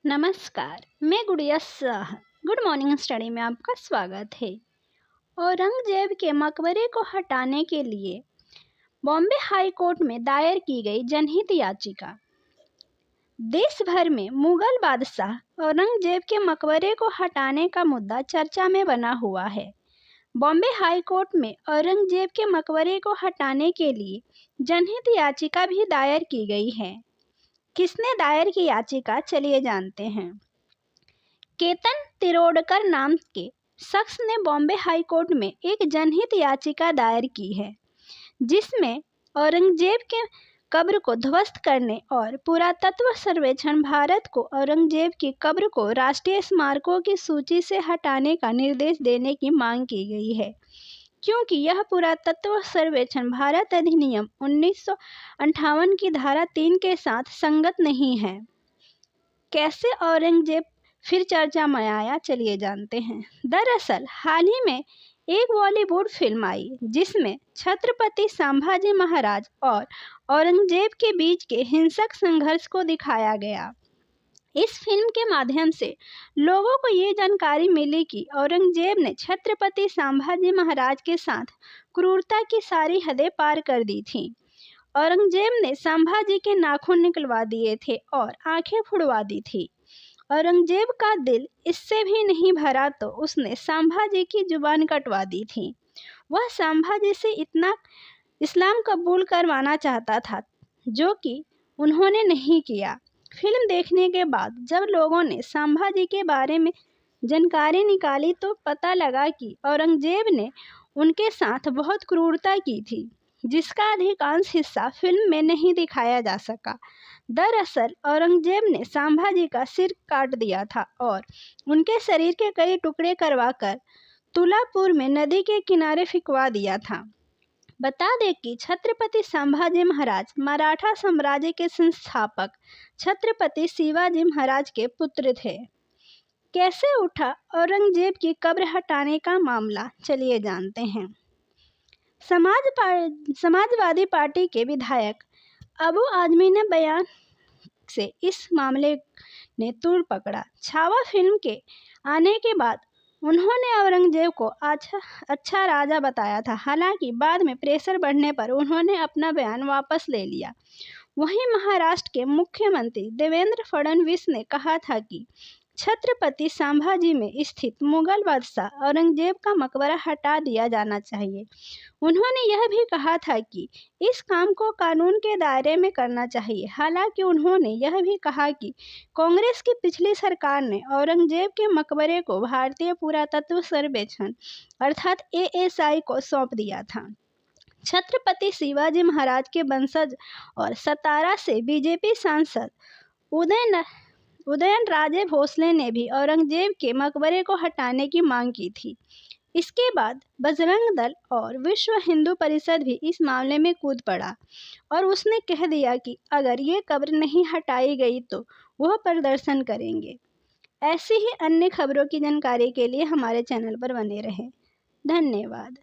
नमस्कार, मैं गुड़िया शाह। गुड मॉर्निंग स्टडी में आपका स्वागत है। औरंगजेब के मकबरे को हटाने के लिए बॉम्बे हाई कोर्ट में दायर की गई जनहित याचिका। देश भर में मुगल बादशाह औरंगजेब के मकबरे को हटाने का मुद्दा चर्चा में बना हुआ है। बॉम्बे हाई कोर्ट में औरंगजेब के मकबरे को हटाने के लिए जनहित याचिका भी दायर की गई है। किसने दायर की याचिका, चलिए जानते हैं। केतन तिरोडकर नाम के शख्स ने बॉम्बे हाई कोर्ट में एक जनहित याचिका दायर की है, जिसमें औरंगजेब के कब्र को ध्वस्त करने और पुरातत्व सर्वेक्षण भारत को औरंगजेब की कब्र को राष्ट्रीय स्मारकों की सूची से हटाने का निर्देश देने की मांग की गई है, क्योंकि यह पुरातत्व सर्वेक्षण भारत अधिनियम 1958 की धारा 3 के साथ संगत नहीं है। कैसे औरंगजेब फिर चर्चा में आया, चलिए जानते हैं। दरअसल हाल ही में एक बॉलीवुड फिल्म आई जिसमें छत्रपति संभाजी महाराज और औरंगजेब के बीच के हिंसक संघर्ष को दिखाया गया। इस फिल्म के माध्यम से लोगों को ये जानकारी मिली कि औरंगजेब ने छत्रपति संभाजी महाराज के साथ क्रूरता की सारी हदें पार कर दी थी। औरंगजेब ने संभाजी के नाखून निकलवा दिए थे और आंखें फुड़वा दी थी। औरंगजेब का दिल इससे भी नहीं भरा तो उसने संभाजी की जुबान कटवा दी थी। वह संभाजी से इतना इस्लाम कबूल करवाना चाहता था, जो कि उन्होंने नहीं किया। फिल्म देखने के बाद जब लोगों ने संभाजी के बारे में जानकारी निकाली तो पता लगा कि औरंगजेब ने उनके साथ बहुत क्रूरता की थी, जिसका अधिकांश हिस्सा फिल्म में नहीं दिखाया जा सका। दरअसल औरंगजेब ने संभाजी का सिर काट दिया था और उनके शरीर के कई टुकड़े करवाकर तुलापुर में नदी के किनारे फिकवा दिया था। बता दें कि छत्रपति संभाजी महाराज मराठा साम्राज्य के संस्थापक छत्रपति शिवाजी महाराज के पुत्र थे। कैसे उठा औरंगजेब की कब्र हटाने का मामला, चलिए जानते हैं। समाजवादी पार्टी के विधायक अबू आजमी ने बयान से इस मामले ने तूल पकड़ा। छावा फिल्म के आने के बाद उन्होंने औरंगजेब को अच्छा राजा बताया था। हालांकि बाद में प्रेशर बढ़ने पर उन्होंने अपना बयान वापस ले लिया। वहीं महाराष्ट्र के मुख्यमंत्री देवेंद्र फडणवीस ने कहा था कि छत्रपति संभाजी में स्थित मुगल बादशाह औरंगजेब का मकबरा हटा दिया जाना चाहिए। उन्होंने यह भी कहा था कि इस काम को कानून के दायरे में करना चाहिए। हालांकि उन्होंने यह भी कहा कि कांग्रेस की पिछली सरकार ने औरंगजेब के मकबरे को भारतीय पुरातत्व सर्वेक्षण अर्थात ASI को सौंप दिया था। छत्रपति शिवाजी महाराज के वंशज और सतारा से बीजेपी सांसद उदयनराजे भोसले ने भी औरंगजेब के मकबरे को हटाने की मांग की थी। इसके बाद बजरंग दल और विश्व हिंदू परिषद भी इस मामले में कूद पड़ा और उसने कह दिया कि अगर ये कब्र नहीं हटाई गई तो वह प्रदर्शन करेंगे। ऐसी ही अन्य खबरों की जानकारी के लिए हमारे चैनल पर बने रहें। धन्यवाद।